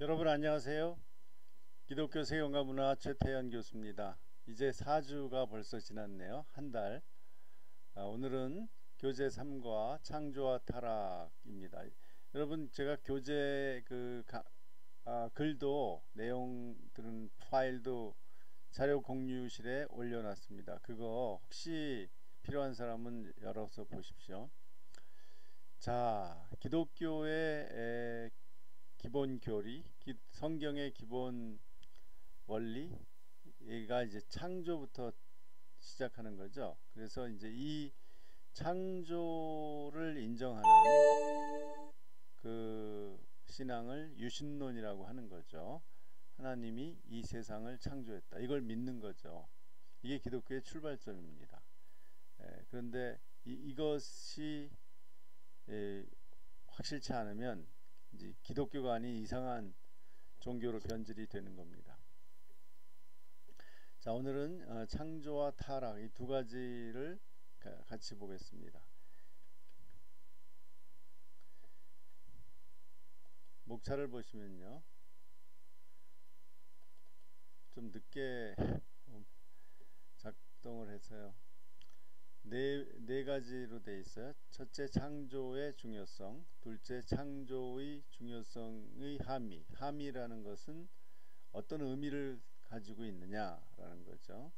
여러분 안녕하세요. 기독교 세계관과 문화 최태현 교수입니다. 이제 4주가 벌써 지났네요. 한 달. 오늘은 교재 3과 창조와 타락입니다. 여러분 제가 교재 글도 내용들은 파일도 자료 공유실에 올려놨습니다. 그거 혹시 필요한 사람은 열어서 보십시오. 자, 기독교의 기본 교리, 성경의 기본 원리가 이제 창조부터 시작하는 거죠. 그래서 이제 이 창조를 인정하는 그 신앙을 유신론이라고 하는 거죠. 하나님이 이 세상을 창조했다. 이걸 믿는 거죠. 이게 기독교의 출발점입니다. 그런데 이것이 확실치 않으면 이제 기독교가 아닌 이상한 종교로 변질이 되는 겁니다. 자, 오늘은 창조와 타락 이 두 가지를 같이 보겠습니다. 목차를 보시면요, 좀 늦게 작동을 해서요. 네 가지로 돼 있어요. 첫째, 창조의 중요성. 둘째, 창조의 중요성의 함의. 함의라는 것은 어떤 의미를 가지고 있느냐라는 거죠.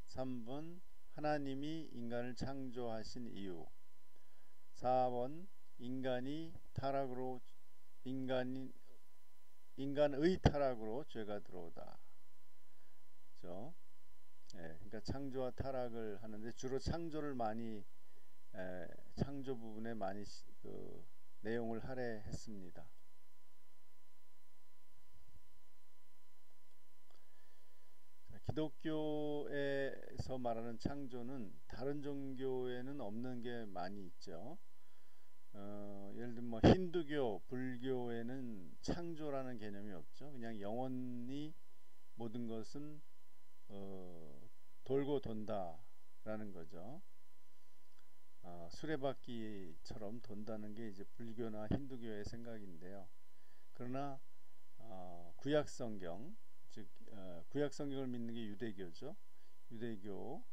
3번, 하나님이 인간을 창조하신 이유. 4번, 인간의 타락으로 죄가 들어오다. 그렇죠? 그러니까 창조와 타락을 하는데 주로 창조를 많이 창조 부분에 많이 내용을 할애했습니다. 기독교에서 말하는 창조는 다른 종교에는 없는 게 많이 있죠. 예를 들면 뭐 힌두교, 불교에는 창조라는 개념이 없죠. 그냥 영원히 모든 것은 돌고 돈다라는 거죠. 수레바퀴처럼 돈다는 게 이제 불교나 힌두교의 생각인데요. 그러나 구약 성경, 즉 구약 성경을 믿는 게 유대교죠. 유대교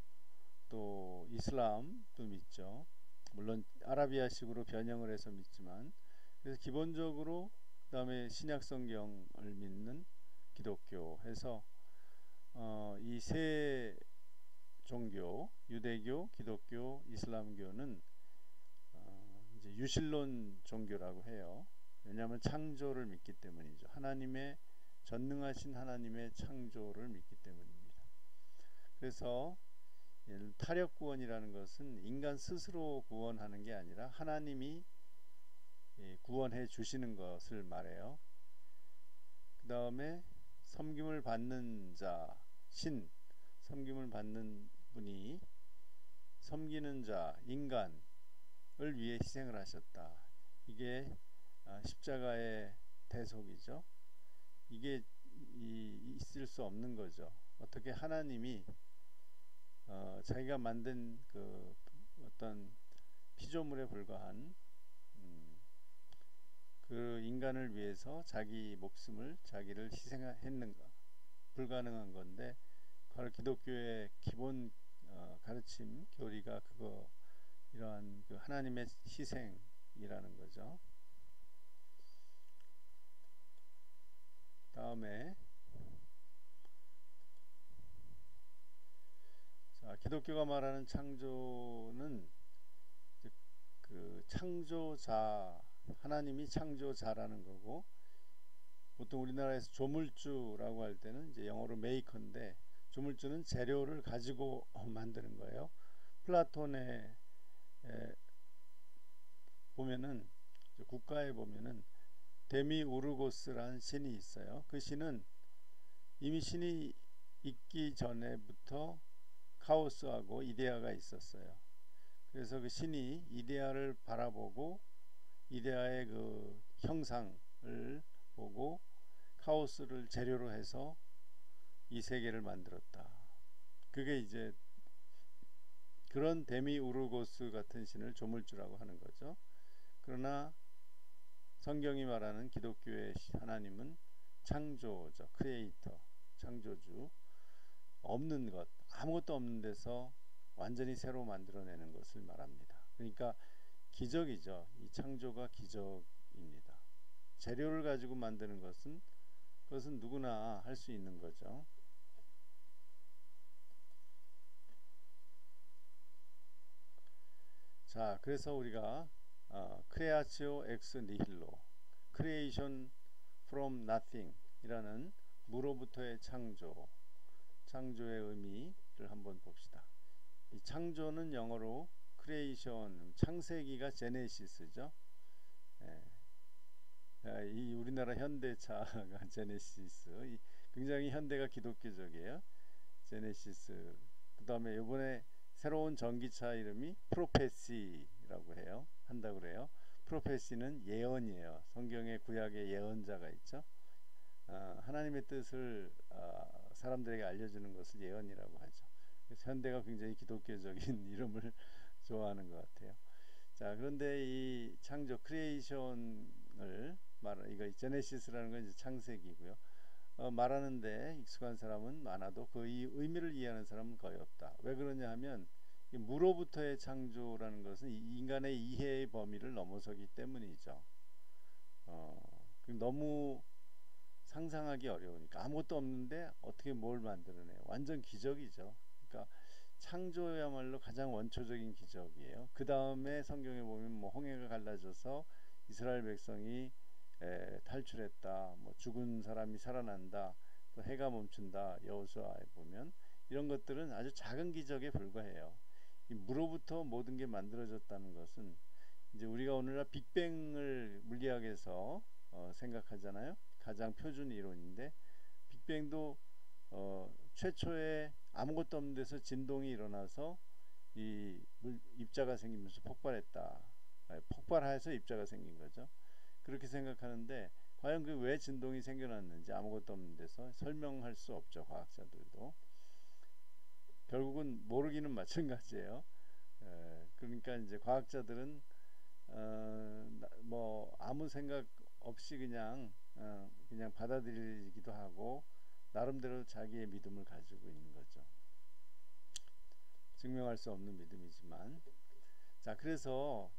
또 이슬람도 믿죠. 물론 아라비아식으로 변형을 해서 믿지만, 그래서 기본적으로 그 다음에 신약 성경을 믿는 기독교 해서 이 세 종교, 유대교, 기독교, 이슬람교는 이제 유신론 종교라고 해요. 왜냐하면 창조를 믿기 때문이죠. 전능하신 하나님의 창조를 믿기 때문입니다. 그래서 타력 구원이라는 것은 인간 스스로 구원하는 게 아니라 하나님이 구원해 주시는 것을 말해요. 그 다음에 섬김을 받는 자, 섬김을 받는 분이 섬기는 자, 인간을 위해 희생을 하셨다. 이게 십자가의 대속이죠. 이게 있을 수 없는 거죠. 어떻게 하나님이 자기가 만든 그 어떤 피조물에 불과한 그 인간을 위해서 자기 목숨을 자기를 희생했는가? 불가능한 건데, 바로 기독교의 기본 가르침 교리가 이러한 그 하나님의 희생이라는 거죠. 다음에 기독교가 말하는 창조는 그 창조자, 하나님이 창조자라는 거고, 보통 우리나라에서 조물주라고 할 때는 이제 영어로 메이커인데, 조물주는 재료를 가지고 만드는 거예요. 플라톤에 보면은, 국가에 보면은 데미우르고스라는 신이 있어요. 그 신은 이미 신이 있기 전에부터 카오스하고 이데아가 있었어요. 그래서 그 신이 이데아를 바라보고 이데아의 그 형상을 보고 카오스를 재료로 해서 이 세계를 만들었다. 그게 이제 그런 데미우르고스 같은 신을 조물주라고 하는 거죠. 그러나 성경이 말하는 기독교의 하나님은 창조죠. 크리에이터, 창조주. 없는 것, 아무것도 없는 데서 완전히 새로 만들어내는 것을 말합니다. 그러니까 기적이죠. 이 창조가 기적입니다. 재료를 가지고 만드는 그것은 누구나 할 수 있는 거죠. 자, 그래서 우리가 크레아치오 엑스 니힐로, 크리에이션 from nothing 이라는 무로부터의 창조의 의미를 한번 봅시다. 이 창조는 영어로 크리에이션, 창세기가 제네시스죠. 이 우리나라 현대차가 제네시스, 굉장히 현대가 기독교적이에요. 제네시스. 그 다음에 이번에 새로운 전기차 이름이 프로페시라고 해요. 한다고 그래요. 프로페시는 예언이에요. 성경의 구약의 예언자가 있죠. 하나님의 뜻을 사람들에게 알려주는 것을 예언이라고 하죠. 그래서 현대가 굉장히 기독교적인 이름을 좋아하는 것 같아요. 자, 그런데 이 창조 크리에이션을 이거 제네시스라는 건 이제 창세기고요. 말하는데 익숙한 사람은 많아도 그 의미를 이해하는 사람은 거의 없다. 왜 그러냐 하면 무로부터의 창조라는 것은 인간의 이해의 범위를 넘어서기 때문이죠. 너무 상상하기 어려우니까 아무것도 없는데 어떻게 뭘 만들어내요. 완전 기적이죠. 그러니까 창조야말로 가장 원초적인 기적이에요. 그 다음에 성경에 보면 뭐 홍해가 갈라져서 이스라엘 백성이 탈출했다, 뭐 죽은 사람이 살아난다, 또 해가 멈춘다, 여호수아에 보면 이런 것들은 아주 작은 기적에 불과해요. 이 무로부터 모든 게 만들어졌다는 것은 이제 우리가 오늘날 빅뱅을 물리학에서 생각하잖아요. 가장 표준 이론인데 빅뱅도 최초에 아무것도 없는 데서 진동이 일어나서 입자가 생기면서 폭발했다. 폭발해서 입자가 생긴 거죠. 그렇게 생각하는데 과연 그 왜 진동이 생겨났는지 아무것도 없는 데서 설명할 수 없죠. 과학자들도 결국은 모르기는 마찬가지예요. 그러니까 이제 과학자들은 뭐 아무 생각 없이 그냥 받아들이기도 하고 나름대로 자기의 믿음을 가지고 있는 거죠. 증명할 수 없는 믿음이지만, 자, 그래서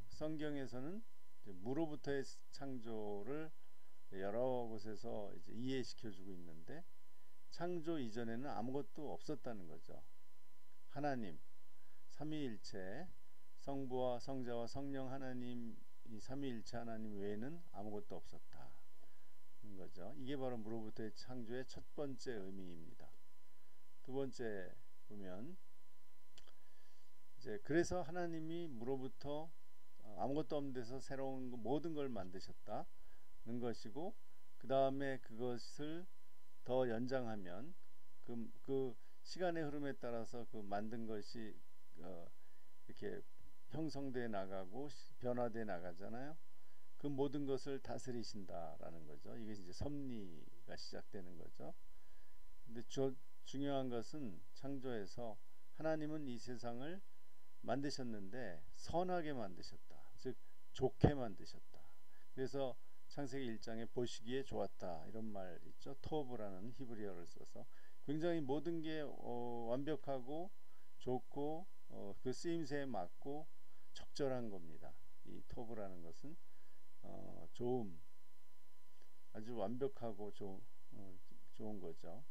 성경에서는 무로부터의 창조를 여러 곳에서 이제 이해시켜주고 있는데 창조 이전에는 아무것도 없었다는 거죠. 하나님, 삼위일체, 성부와 성자와 성령 하나님, 이 삼위일체 하나님 외에는 아무것도 없었다는 거죠. 이게 바로 무로부터의 창조의 첫 번째 의미입니다. 두 번째 보면 이제 그래서 하나님이 무로부터 아무것도 없는 데서 새로운 모든 걸 만드셨다는 것이고, 그 다음에 그것을 더 연장하면 그 시간의 흐름에 따라서 그 만든 것이 이렇게 형성돼 나가고 변화돼 나가잖아요. 그 모든 것을 다스리신다라는 거죠. 이게 이제 섭리가 시작되는 거죠. 근데 중요한 것은 창조에서 하나님은 이 세상을 만드셨는데 선하게 만드셨다. 즉 좋게 만드셨다. 그래서 창세기 1장에 보시기에 좋았다 이런 말 있죠. 토브라는 히브리어를 써서 굉장히 모든 게 완벽하고 좋고 그 쓰임새에 맞고 적절한 겁니다. 이 토브라는 것은 좋음, 아주 완벽하고 좋은 거죠.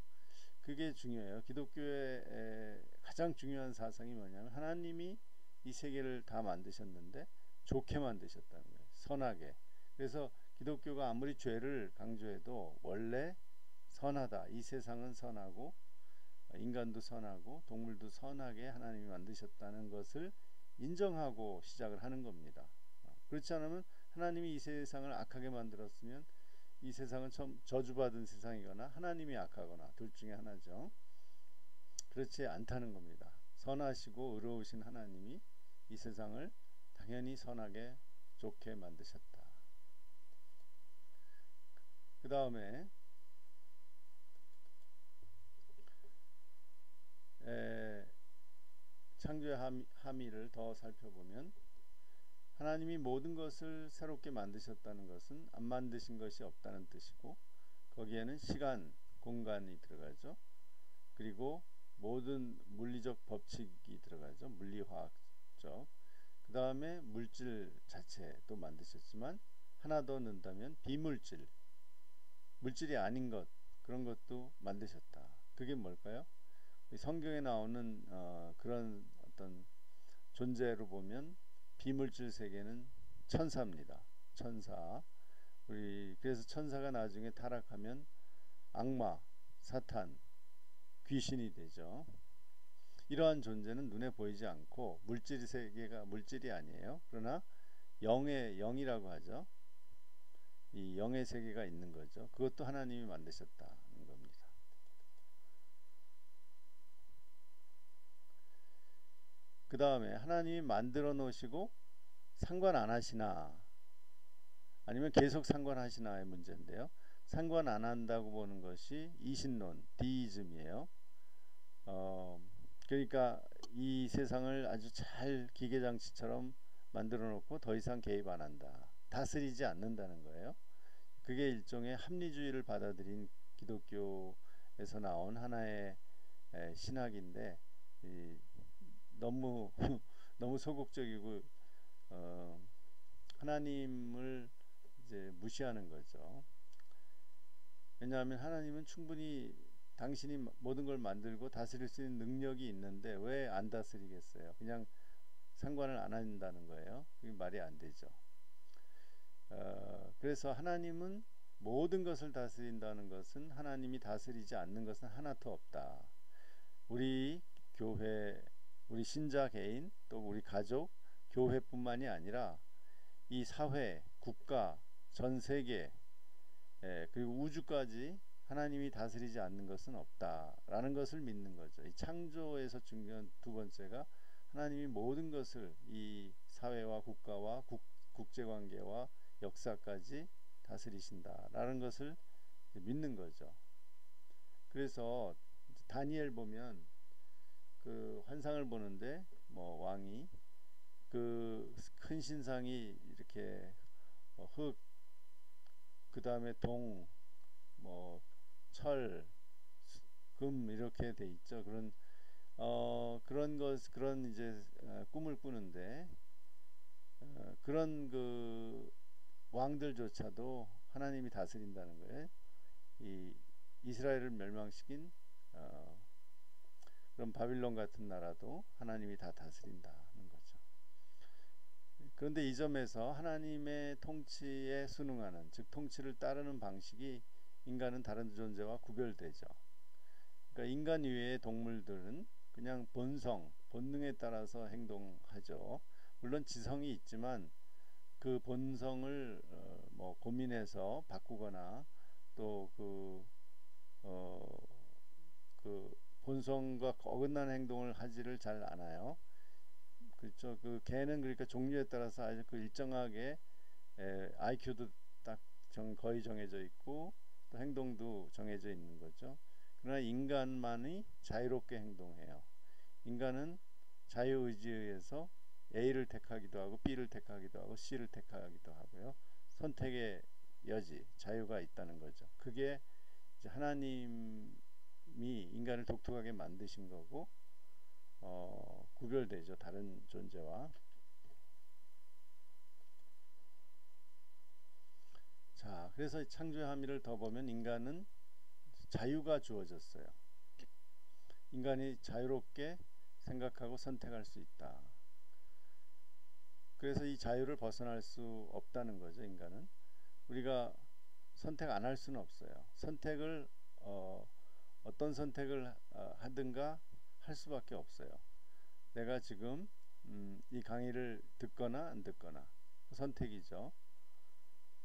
그게 중요해요. 기독교의 가장 중요한 사상이 뭐냐면 하나님이 이 세계를 다 만드셨는데 좋게 만드셨다는 거예요. 선하게. 그래서 기독교가 아무리 죄를 강조해도 원래 선하다. 이 세상은 선하고 인간도 선하고 동물도 선하게 하나님이 만드셨다는 것을 인정하고 시작을 하는 겁니다. 그렇지 않으면 하나님이 이 세상을 악하게 만들었으면 이 세상은 저주받은 세상이거나 하나님이 악하거나 둘 중에 하나죠. 그렇지 않다는 겁니다. 선하시고 의로우신 하나님이 이 세상을 당연히 선하게 좋게 만드셨다. 그 다음에 창조의 함의를 더 살펴보면 하나님이 모든 것을 새롭게 만드셨다는 것은 안 만드신 것이 없다는 뜻이고 거기에는 시간, 공간이 들어가죠. 그리고 모든 물리적 법칙이 들어가죠. 물리화학적. 그 다음에 물질 자체도 만드셨지만 하나 더 넣는다면 비물질, 물질이 아닌 것, 그런 것도 만드셨다. 그게 뭘까요? 성경에 나오는 그런 어떤 존재로 보면 비물질 세계는 천사입니다. 천사. 우리 그래서 천사가 나중에 타락하면 악마, 사탄, 귀신이 되죠. 이러한 존재는 눈에 보이지 않고 물질 세계가 물질이 아니에요. 그러나 영의 영이라고 하죠. 이 영의 세계가 있는 거죠. 그것도 하나님이 만드셨다는 겁니다. 그 다음에 하나님이 만들어 놓으시고 상관 안 하시나 아니면 계속 상관하시나의 문제인데요. 상관 안 한다고 보는 것이 이신론, 디이즘이에요. 그러니까 이 세상을 아주 잘 기계장치처럼 만들어 놓고 더 이상 개입 안 한다. 다스리지 않는다는 거예요. 그게 일종의 합리주의를 받아들인 기독교에서 나온 하나의 신학인데 너무 너무 소극적이고 하나님을 이제 무시하는 거죠. 왜냐하면 하나님은 충분히 당신이 모든 걸 만들고 다스릴 수 있는 능력이 있는데 왜 안 다스리겠어요? 그냥 상관을 안 한다는 거예요. 그게 말이 안 되죠. 그래서 하나님은 모든 것을 다스린다는 것은 하나님이 다스리지 않는 것은 하나도 없다. 우리 교회, 우리 신자 개인, 또 우리 가족, 교회뿐만이 아니라 이 사회, 국가, 전 세계, 그리고 우주까지 하나님이 다스리지 않는 것은 없다라는 것을 믿는 거죠. 이 창조에서 중요한 두 번째가 하나님이 모든 것을 이 사회와 국가와 국제관계와 역사까지 다스리신다라는 것을 믿는 거죠. 그래서 다니엘 보면 그 환상을 보는데 뭐 왕이 그 큰 신상이 이렇게 흙, 그 다음에 동, 뭐 철, 금 이렇게 돼 있죠. 그런 이제 꿈을 꾸는데 그런 그 왕들조차도 하나님이 다스린다는 거예요. 이 이스라엘을 멸망시킨 그런 바빌론 같은 나라도 하나님이 다 다스린다는 거죠. 그런데 이 점에서 하나님의 통치에 순응하는, 즉 통치를 따르는 방식이 인간은 다른 존재와 구별되죠. 그러니까 인간 이외의 동물들은 그냥 본성, 본능에 따라서 행동하죠. 물론 지성이 있지만 그 본성을 뭐 고민해서 바꾸거나 또 그 본성과 어긋나는 행동을 하지를 잘 않아요. 그렇죠. 그 개는 그러니까 종류에 따라서 아주 그 일정하게 IQ도 딱 거의 정해져 있고 또 행동도 정해져 있는 거죠. 그러나 인간만이 자유롭게 행동해요. 인간은 자유의지에 의해서 A를 택하기도 하고 B를 택하기도 하고 C를 택하기도 하고요. 선택의 여지, 자유가 있다는 거죠. 그게 이제 하나님이 인간을 독특하게 만드신 거고 구별되죠. 다른 존재와. 자, 그래서 창조의 함의를 더 보면 인간은 자유가 주어졌어요. 인간이 자유롭게 생각하고 선택할 수 있다. 그래서 이 자유를 벗어날 수 없다는 거죠. 인간은 우리가 선택 안 할 수는 없어요. 선택을 어떤 선택을 하든가 할 수밖에 없어요. 내가 지금 이 강의를 듣거나 안 듣거나 선택이죠.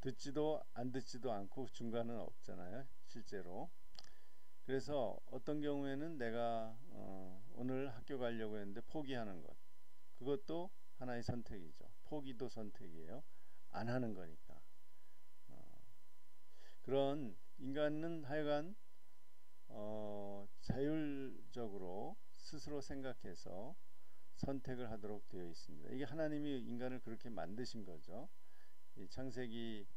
듣지도 안 듣지도 않고 중간은 없잖아요. 실제로. 그래서 어떤 경우에는 내가 오늘 학교 가려고 했는데 포기하는 것, 그것도 하나의 선택이죠. 포기도 선택이에요. 안 하는 거니까. 그런 인간은 하여간 자율적으로 스스로 생각해서 선택을 하도록 되어 있습니다. 이게 하나님이 인간을 그렇게 만드신 거죠. 이 창세기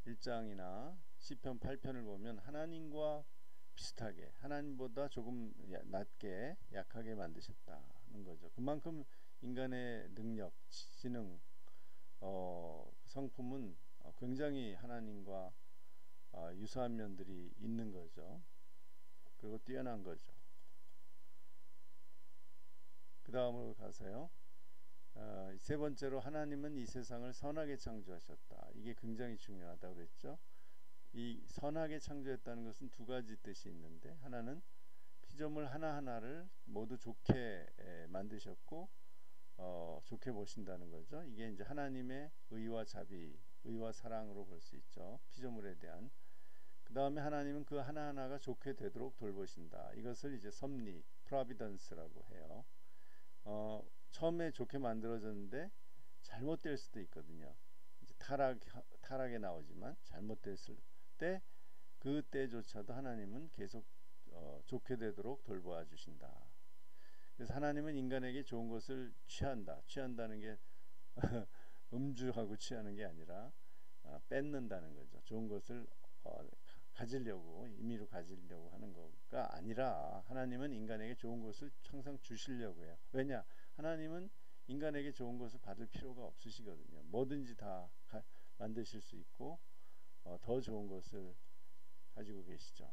1장이나 시편 8편을 보면 하나님과 비슷하게, 하나님보다 조금 낮게 약하게 만드셨다는 거죠. 그만큼 인간의 능력, 지능, 성품은 굉장히 하나님과 유사한 면들이 있는 거죠. 그리고 뛰어난 거죠. 그 다음으로 가서요. 세 번째로 하나님은 이 세상을 선하게 창조하셨다. 이게 굉장히 중요하다고 그랬죠. 이 선하게 창조했다는 것은 두 가지 뜻이 있는데, 하나는 피조물 하나하나를 모두 좋게 만드셨고 좋게 보신다는 거죠. 이게 이제 하나님의 의와 자비, 의와 사랑으로 볼 수 있죠. 피조물에 대한. 그 다음에 하나님은 그 하나하나가 좋게 되도록 돌보신다. 이것을 이제 섭리, 프로비던스라고 해요. 처음에 좋게 만들어졌는데 잘못될 수도 있거든요. 이제 타락에 나오지만 잘못됐을 때, 그때조차도 하나님은 계속 좋게 되도록 돌보아 주신다. 그래서 하나님은 인간에게 좋은 것을 취한다는 게 음주하고 취하는 게 아니라 뺏는다는 거죠. 좋은 것을 가지려고, 임의로 가지려고 하는 거가 아니라, 하나님은 인간에게 좋은 것을 항상 주시려고 해요. 왜냐? 하나님은 인간에게 좋은 것을 받을 필요가 없으시거든요. 뭐든지 다 만드실 수 있고 더 좋은 것을 가지고 계시죠.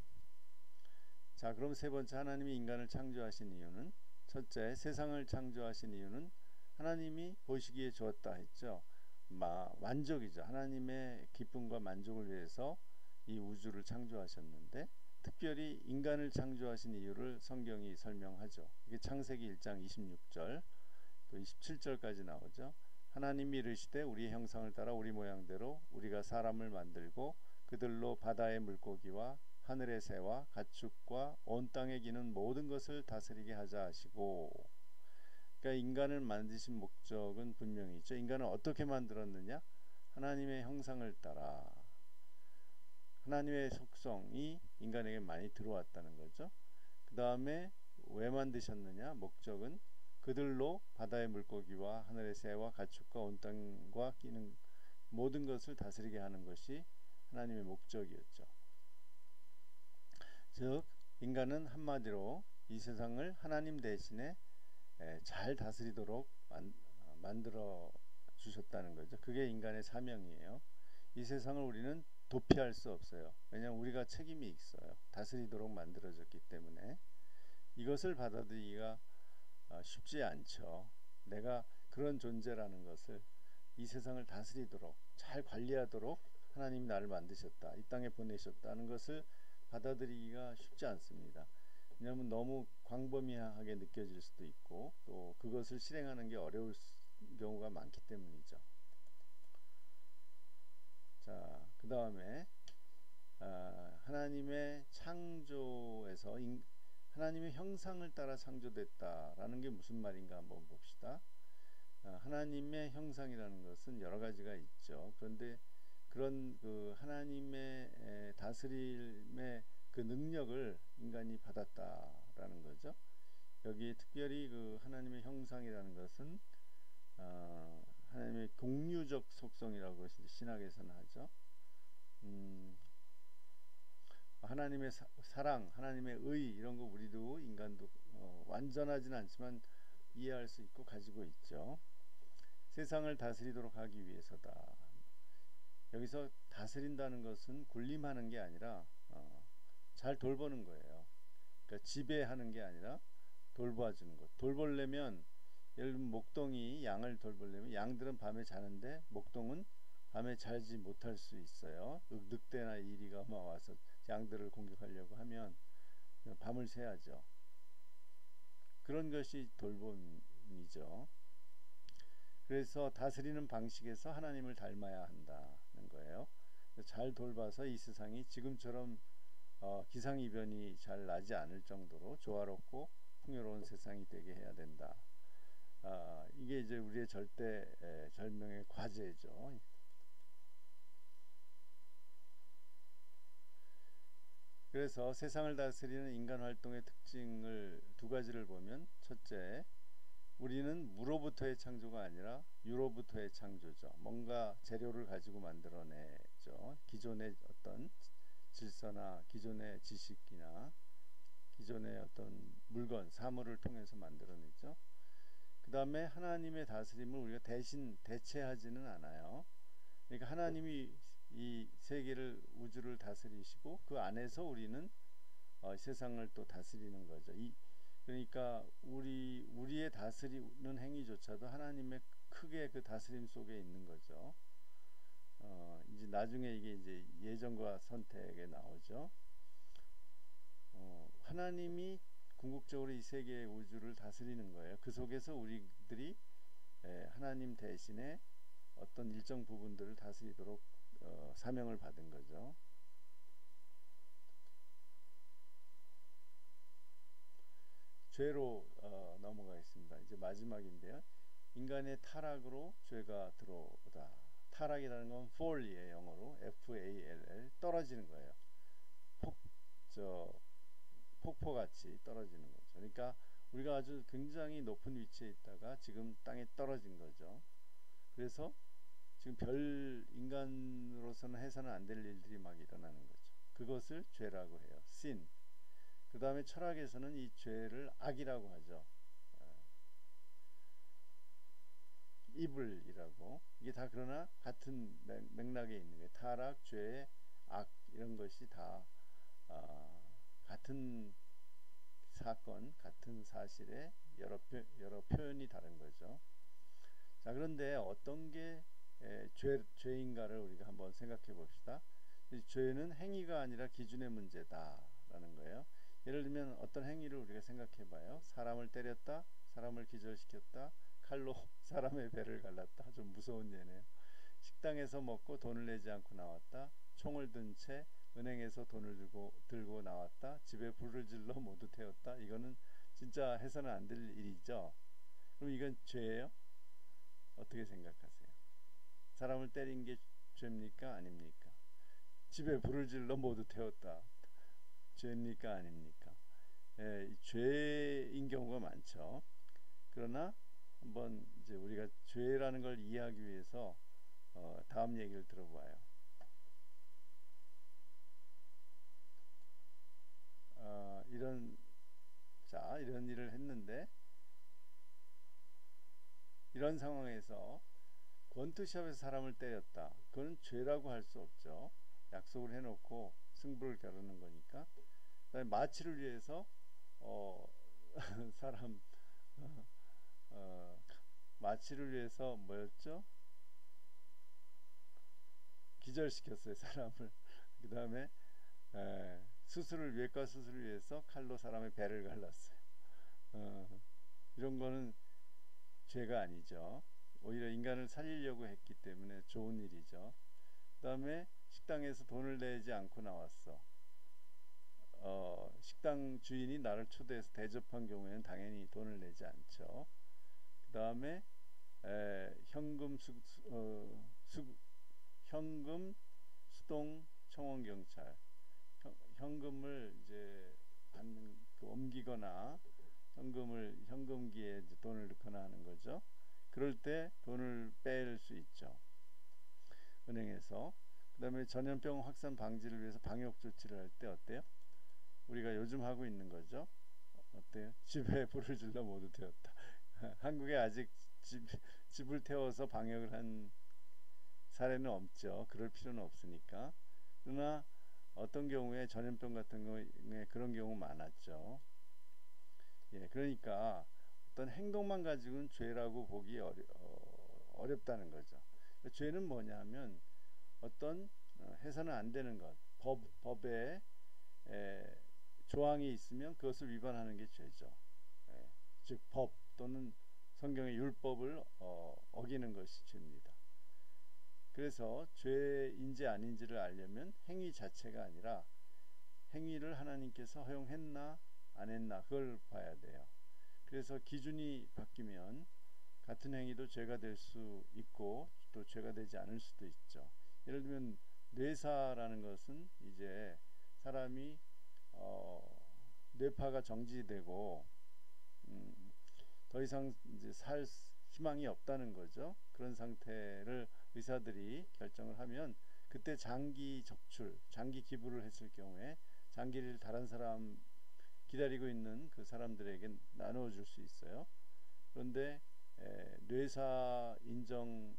자, 그럼 세 번째, 하나님이 인간을 창조하신 이유는, 첫째, 세상을 창조하신 이유는 하나님이 보시기에 좋았다 했죠. 만족이죠. 하나님의 기쁨과 만족을 위해서 이 우주를 창조하셨는데, 특별히 인간을 창조하신 이유를 성경이 설명하죠. 이게 창세기 1장 26절 또 27절까지 나오죠. 하나님이 이르시되 우리의 형상을 따라 우리 모양대로 우리가 사람을 만들고 그들로 바다의 물고기와 하늘의 새와 가축과 온 땅에 기는 모든 것을 다스리게 하자 하시고, 그러니까 인간을 만드신 목적은 분명히 있죠. 인간을 어떻게 만들었느냐? 하나님의 형상을 따라. 하나님의 속성이 인간에게 많이 들어왔다는 거죠. 그 다음에 왜 만드셨느냐? 목적은 그들로 바다의 물고기와 하늘의 새와 가축과 온 땅과 끼는 모든 것을 다스리게 하는 것이 하나님의 목적이었죠. 즉 인간은 한마디로 이 세상을 하나님 대신에 잘 다스리도록 만들어 주셨다는 거죠. 그게 인간의 사명이에요. 이 세상을 우리는 도피할 수 없어요. 왜냐하면 우리가 책임이 있어요. 다스리도록 만들어졌기 때문에. 이것을 받아들이기가 쉽지 않죠. 내가 그런 존재라는 것을, 이 세상을 다스리도록, 잘 관리하도록 하나님이 나를 만드셨다, 이 땅에 보내셨다는 것을 받아들이기가 쉽지 않습니다. 왜냐하면 너무 광범위하게 느껴질 수도 있고, 또 그것을 실행하는 게 어려울 경우가 많기 때문이죠. 자, 그 다음에 하나님의 창조에서 하나님의 형상을 따라 창조됐다라는 게 무슨 말인가 한번 봅시다. 하나님의 형상이라는 것은 여러 가지가 있죠. 그런데 그런 그 하나님의 다스림의 그 능력을 인간이 받았다라는 거죠. 여기 특별히 그 하나님의 형상이라는 것은 하나님의 공유적 속성이라고 신학에서는 하죠. 하나님의 사랑, 하나님의 의, 이런 거 우리도 인간도 완전하진 않지만 이해할 수 있고 가지고 있죠. 세상을 다스리도록 하기 위해서다. 여기서 다스린다는 것은 군림하는 게 아니라 잘 돌보는 거예요. 그러니까 지배하는 게 아니라 돌봐주는 것. 돌보려면, 예를 들면 목동이 양을 돌보려면, 양들은 밤에 자는데 목동은 밤에 자지 못할 수 있어요. 늑대나 이리가 막 와서 양들을 공격하려고 하면 밤을 새야죠. 그런 것이 돌봄이죠. 그래서 다스리는 방식에서 하나님을 닮아야 한다는 거예요. 잘 돌봐서 이 세상이 지금처럼 기상이변이 잘 나지 않을 정도로 조화롭고 풍요로운 세상이 되게 해야 된다. 이게 이제 우리의 절명의 과제죠. 그래서 세상을 다스리는 인간 활동의 특징을 두 가지를 보면, 첫째, 우리는 무로부터의 창조가 아니라 유로부터의 창조죠. 뭔가 재료를 가지고 만들어내죠. 기존의 어떤 질서나 기존의 지식이나 기존의 어떤 물건, 사물을 통해서 만들어냈죠. 그 다음에 하나님의 다스림을 우리가 대신 대체하지는 않아요. 그러니까 하나님이 이 세계를, 우주를 다스리시고 그 안에서 우리는 세상을 또 다스리는 거죠. 그러니까 우리의 다스리는 행위조차도 하나님의 크게 그 다스림 속에 있는 거죠. 이제 나중에 이게 이제 예정과 선택에 나오죠. 하나님이 궁극적으로 이 세계 우주를 다스리는 거예요. 그 속에서 우리들이 하나님 대신에 어떤 일정 부분들을 다스리도록 사명을 받은 거죠. 죄로 넘어가겠습니다. 이제 마지막인데요. 인간의 타락으로 죄가 들어오다. 타락이라는 건 fall이에요. 영어로 F-A-L-L, 떨어지는 거예요. 폭포같이 떨어지는 거죠. 그러니까 우리가 아주 굉장히 높은 위치에 있다가 지금 땅에 떨어진 거죠. 그래서 지금 별 인간으로서는 해서는 안 될 일들이 막 일어나는 거죠. 그것을 죄라고 해요. sin. 그 다음에 철학에서는 이 죄를 악이라고 하죠. evil이라고. 이게 다 그러나 같은 맥락에 있는 거예요. 타락, 죄, 악 이런 것이 다 같은 사건, 같은 사실에 여러 표현이 다른 거죠. 자, 그런데 어떤 게 죄인가를 우리가 한번 생각해 봅시다. 죄는 행위가 아니라 기준의 문제다라는 거예요. 예를 들면 어떤 행위를 우리가 생각해 봐요. 사람을 때렸다, 사람을 기절시켰다, 칼로 사람의 배를 갈랐다. 좀 무서운 예네요. 식당에서 먹고 돈을 내지 않고 나왔다. 총을 든 채 은행에서 돈을 들고 나왔다. 집에 불을 질러 모두 태웠다. 이거는 진짜 해서는 안 될 일이죠. 그럼 이건 죄예요? 어떻게 생각하세요? 사람을 때린 게 죄입니까? 아닙니까? 집에 불을 질러 모두 태웠다. 죄입니까? 아닙니까? 죄인 경우가 많죠. 그러나 한번 이제 우리가 죄라는 걸 이해하기 위해서 다음 얘기를 들어봐요. 이런 일을 했는데, 이런 상황에서 권투샵에서 사람을 때렸다. 그건 죄라고 할 수 없죠. 약속을 해놓고 승부를 겨루는 거니까. 그다음에 마취를 위해서 사람 마취를 위해서 뭐였죠? 기절시켰어요, 사람을. 그 다음에 외과 수술을 위해서 칼로 사람의 배를 갈랐어요. 이런 거는 죄가 아니죠. 오히려 인간을 살리려고 했기 때문에 좋은 일이죠. 그 다음에 식당에서 돈을 내지 않고 나왔어. 식당 주인이 나를 초대해서 대접한 경우에는 당연히 돈을 내지 않죠. 그 다음에 현금 수동 청원 경찰, 현금을 이제 옮기거나 현금기에 이제 돈을 넣거나 하는 거죠. 그럴 때 돈을 뺄 수 있죠, 은행에서. 그 다음에 전염병 확산 방지를 위해서 방역 조치를 할 때 어때요? 우리가 요즘 하고 있는 거죠. 어때요? 집에 불을 질러 모두 태웠다. 한국에 아직 집을 태워서 방역을 한 사례는 없죠. 그럴 필요는 없으니까. 그러나 어떤 경우에 전염병 같은 경우에 그런 경우 많았죠. 그러니까 어떤 행동만 가지고는 죄라고 보기 어렵다는 거죠. 죄는 뭐냐면 어떤 해서는 안 되는 것, 법에 조항이 있으면 그것을 위반하는 게 죄죠. 즉 법 또는 성경의 율법을 어기는 것이 죄입니다. 그래서 죄인지 아닌지를 알려면 행위 자체가 아니라 행위를 하나님께서 허용했나 안 했나 그걸 봐야 돼요. 그래서 기준이 바뀌면 같은 행위도 죄가 될 수 있고 또 죄가 되지 않을 수도 있죠. 예를 들면 뇌사라는 것은 이제 사람이 뇌파가 정지되고 더 이상 이제 살 희망이 없다는 거죠. 그런 상태를 의사들이 결정을 하면 그때 장기 적출, 장기 기부를 했을 경우에 장기를 다른 사람 기다리고 있는 그 사람들에게 나누어 줄 수 있어요. 그런데 뇌사 인정을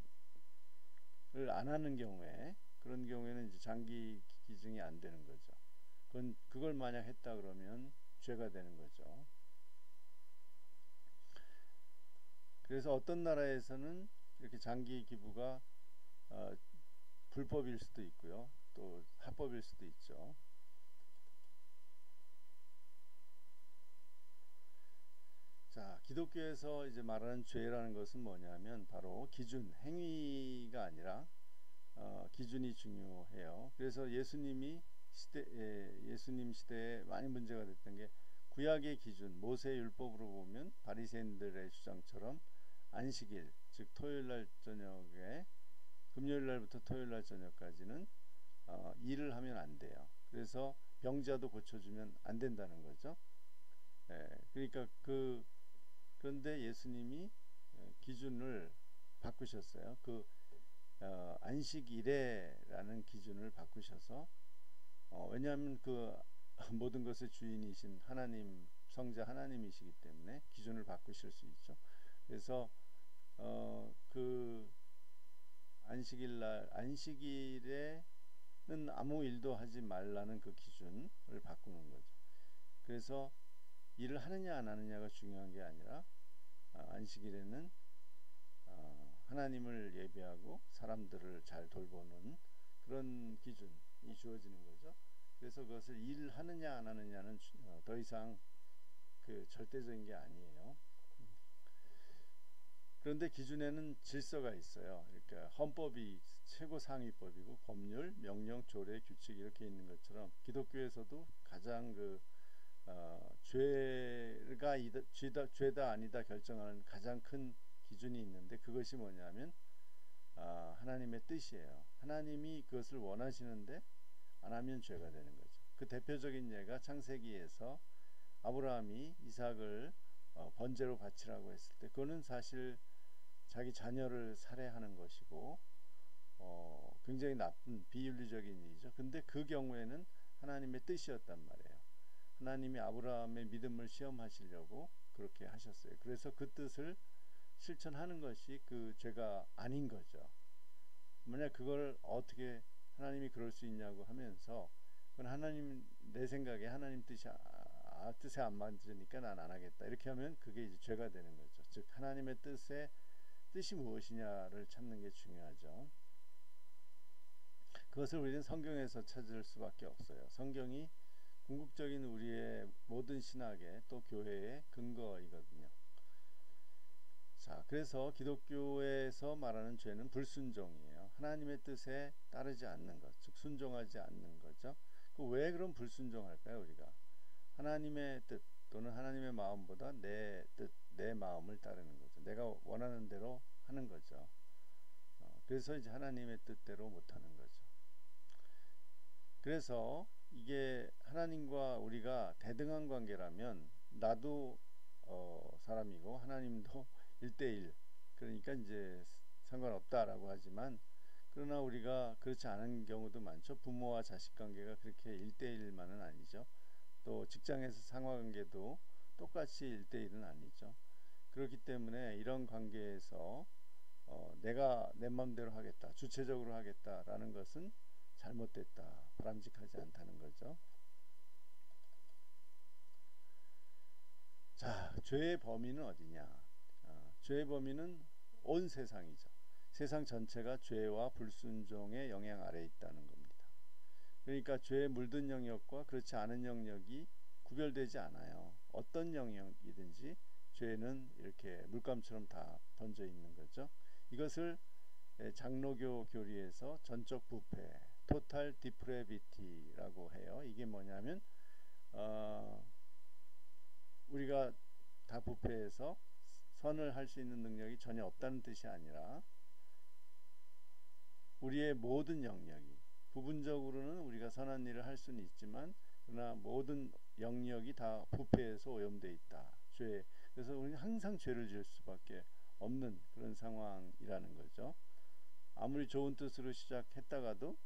안 하는 경우에, 그런 경우에는 이제 장기 기증이 안 되는 거죠. 그걸 만약 했다 그러면 죄가 되는 거죠. 그래서 어떤 나라에서는 이렇게 장기 기부가 불법일 수도 있고요, 또 합법일 수도 있죠. 자, 기독교에서 이제 말하는 죄라는 것은 뭐냐면 바로 기준, 행위가 아니라 기준이 중요해요. 그래서 예수님 시대에 많이 문제가 됐던 게, 구약의 기준, 모세 율법으로 보면 바리새인들의 주장처럼 안식일, 즉 토요일 날 저녁에, 금요일 날부터 토요일 날 저녁까지는 일을 하면 안 돼요. 그래서 병자도 고쳐주면 안 된다는 거죠. 그러니까 그런데 예수님이 기준을 바꾸셨어요. 안식일에라는 기준을 바꾸셔서, 왜냐하면 모든 것의 주인이신 하나님, 성자 하나님이시기 때문에 기준을 바꾸실 수 있죠. 그래서 그 안식일에는 아무 일도 하지 말라는 그 기준을 바꾸는 거죠. 그래서 일을 하느냐 안 하느냐가 중요한 게 아니라 안식일에는 하나님을 예배하고 사람들을 잘 돌보는 그런 기준이 주어지는 거죠. 그래서 그것을 일하느냐 안 하느냐는 더 이상 그 절대적인 게 아니에요. 그런데 기준에는 질서가 있어요. 그러니까 헌법이 최고 상위법이고, 법률, 명령, 조례, 규칙 이렇게 있는 것처럼 기독교에서도 가장 죄다 아니다 결정하는 가장 큰 기준이 있는데, 그것이 뭐냐면 하나님의 뜻이에요. 하나님이 그것을 원하시는데 안 하면 죄가 되는 거죠. 그 대표적인 예가 창세기에서 아브라함이 이삭을 번제로 바치라고 했을 때, 그거는 사실 자기 자녀를 살해하는 것이고 굉장히 나쁜 비윤리적인 일이죠. 근데 그 경우에는 하나님의 뜻이었단 말이에요. 하나님이 아브라함의 믿음을 시험하시려고 그렇게 하셨어요. 그래서 그 뜻을 실천하는 것이 그 죄가 아닌 거죠. 만약 그걸 어떻게 하나님이 그럴 수 있냐고 하면서, 그건 내 생각에 하나님 뜻에 안 맞으니까 난 안 하겠다, 이렇게 하면 그게 이제 죄가 되는 거죠. 즉 하나님의 뜻이 무엇이냐를 찾는 게 중요하죠. 그것을 우리는 성경에서 찾을 수밖에 없어요. 성경이 궁극적인 우리의 모든 신학의, 또 교회의 근거이거든요. 자, 그래서 기독교에서 말하는 죄는 불순종이에요. 하나님의 뜻에 따르지 않는 것, 즉 순종하지 않는 거죠. 왜 그럼 불순종할까요? 우리가 하나님의 뜻 또는 하나님의 마음보다 내 뜻, 내 마음을 따르는 거죠. 내가 원하는 대로 하는 거죠. 그래서 이제 하나님의 뜻대로 못하는 거죠. 그래서 이게 하나님과 우리가 대등한 관계라면, 나도 사람이고 하나님도 1대1, 그러니까 이제 상관없다라고 하지만, 그러나 우리가 그렇지 않은 경우도 많죠. 부모와 자식 관계가 그렇게 1대1만은 아니죠. 또 직장에서 상하관계도 똑같이 1대1은 아니죠. 그렇기 때문에 이런 관계에서 내가 내 마음대로 하겠다, 주체적으로 하겠다라는 것은 잘못됐다, 바람직하지 않다는 거죠. 자, 죄의 범위는 어디냐? 죄의 범위는 온 세상이죠. 세상 전체가 죄와 불순종의 영향 아래에 있다는 겁니다. 그러니까 죄에 물든 영역과 그렇지 않은 영역이 구별되지 않아요. 어떤 영역이든지 죄는 이렇게 물감처럼 다 번져 있는 거죠. 이것을 장로교 교리에서 전적 부패, 토탈 디프레비티라고 해요. 이게 뭐냐면 우리가 다 부패해서 선을 할 수 있는 능력이 전혀 없다는 뜻이 아니라, 우리의 모든 영역이, 부분적으로는 우리가 선한 일을 할 수는 있지만 그러나 모든 영역이 다 부패해서 오염되어 있다. 그래서 우리는 항상 죄를 지을 수밖에 없는 그런 상황이라는 거죠. 아무리 좋은 뜻으로 시작했다가도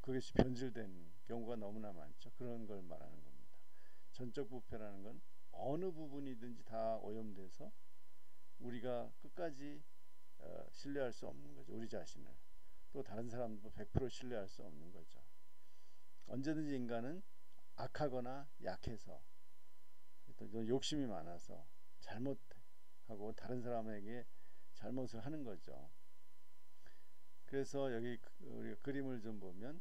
그것이 변질된 경우가 너무나 많죠. 그런 걸 말하는 겁니다. 전적 부패라는 건 어느 부분이든지 다 오염돼서 우리가 끝까지 신뢰할 수 없는 거죠. 우리 자신을. 또 다른 사람도 100% 신뢰할 수 없는 거죠. 언제든지 인간은 악하거나 약해서 또 욕심이 많아서 잘못하고 다른 사람에게 잘못을 하는 거죠. 그래서 여기 우리가 그림을 좀 보면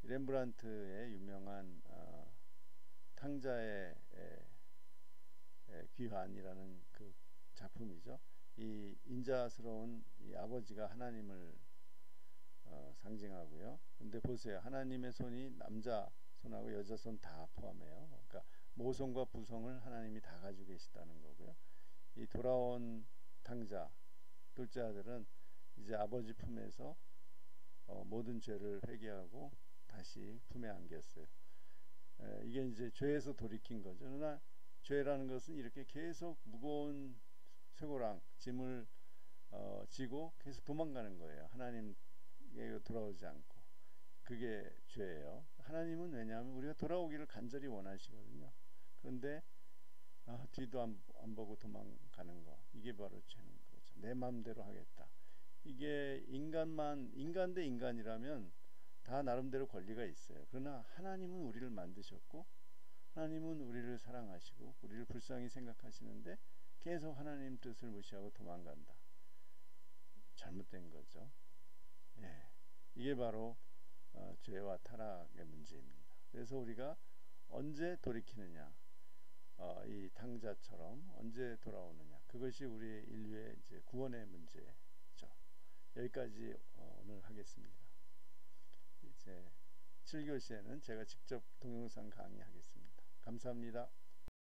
렘브란트의 유명한 탕자의 귀환이라는 그 작품이죠. 이 인자스러운 이 아버지가 하나님을 상징하고요. 근데 보세요. 하나님의 손이 남자 손하고 여자 손 다 포함해요. 그러니까 모성과 부성을 하나님이 다 가지고 계시다는 거고요. 이 돌아온 탕자 둘째 아들은 이제 아버지 품에서 모든 죄를 회개하고 다시 품에 안겼어요. 이게 이제 죄에서 돌이킨 거죠. 그러나 죄라는 것은 이렇게 계속 무거운 쇠고랑 짐을 지고 계속 도망가는 거예요. 하나님에게 돌아오지 않고. 그게 죄예요. 하나님은 왜냐하면 우리가 돌아오기를 간절히 원하시거든요. 그런데 뒤도 안 보고 도망가는 거, 이게 바로 죄는 거죠. 내 마음대로 하겠다. 이게 인간 대 인간이라면 다 나름대로 권리가 있어요. 그러나 하나님은 우리를 만드셨고 하나님은 우리를 사랑하시고 우리를 불쌍히 생각하시는데 계속 하나님 뜻을 무시하고 도망간다. 잘못된 거죠. 예, 이게 바로 죄와 타락의 문제입니다. 그래서 우리가 언제 돌이키느냐, 이 탕자처럼 언제 돌아오느냐, 그것이 우리 인류의 이제 구원의 문제죠. 여기까지 오늘 하겠습니다. 이제 7교시에는 제가 직접 동영상 강의하겠습니다. 감사합니다.